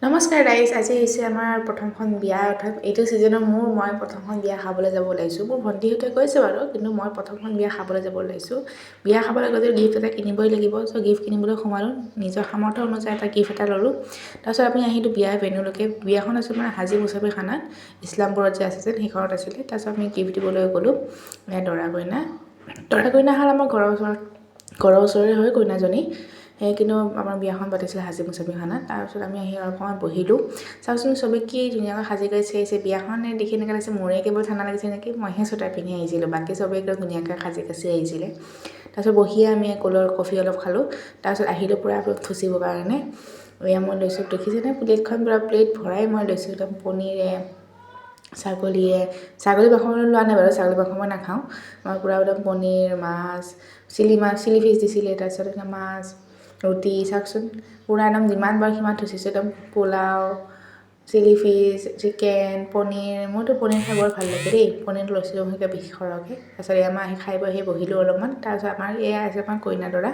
নমস্কাৰ গাইজ, আজি হৈছে আমাৰ প্ৰথমখন বিয়া। অৰ্থাৎ এইটো ছিজনৰ মই প্ৰথমখন বিয়া খাবলৈ যাব ওলাইছোঁ। মোৰ ভণ্টিহঁতে কৈছে বাৰু, কিন্তু মই প্ৰথমখন বিয়া খাবলৈ যাব ওলাইছোঁ। বিয়া খাবলৈ গ'লে গিফ্ট এটা কিনিবই লাগিব। চ' গিফ্ট কিনিবলৈ সোমালোঁ, নিজৰ সামৰ্থ্য অনুযায়ী এটা গিফ্ট এটা ল'লোঁ। তাৰপিছত আমি আহিলোঁ বিয়াৰ ভেন্যুলৈকে। বিয়াখন আছিল মানে হাজি মুছাফিৰ খানাত, ইছলামপুৰত যে আছে যে সেইখনত আছিলে। তাৰপিছত আমি গিফ্ট দিবলৈ গ'লোঁ দৰা কইনা হ'ল আমাৰ ঘৰৰ ওচৰৰে হয় কইনাজনী। কিন্তু আমাৰ বিয়াখন পাতিছিলে হাজি মুছাফিৰ খানাত। তাৰপিছত আমি আহি অকণমান বহিলোঁ। চাওকচোন চবে কি ধুনীয়াকৈ সাজি কৰি চাইছে। বিয়াখন দেখি এনেকৈ লাগিছে মোৰে কেৱল ঠাণ্ডা লাগিছে নেকি, মইহে চুটাৰ পিন্ধি আহিছিলোঁ, বাকী চবেই একদম ধুনীয়াকৈ সাজি কাচি আহিছিলে। তাৰপিছত বহিয়ে আমি কফি অলপ খালোঁ। তাৰপিছত আহিলোঁ পূৰা থুচিবৰ কাৰণে। এয়া মই লৈছোঁ, দেখিছেনে প্লেটখন পূৰা প্লেট ভৰাই মই লৈছোঁ একদম পনীৰে, ছাগলী মাংস লোৱা নাই বাৰু, ছাগলী মাংস মই নাখাওঁ। মই পূৰা একদম পনীৰ, মাছ, চিলি ফিছ দিছিলে, তাৰপিছত মাছ, ৰুটি। চাওকচোন পূৰা একদম যিমান বাৰ সিমান থুচিছোঁ। একদম pulao, chilli fish, chicken, paneer. মোৰতো পনীৰ খাই বৰ ভাল লাগে দেই, পনীৰটো লৈছিলোঁ সৰহকৈ। তাৰপিছত আমাৰ খাই বহি বহিলোঁ অলপমান। তাৰপিছত আমাৰ এয়া আছে আমাৰ কইনা দৰা।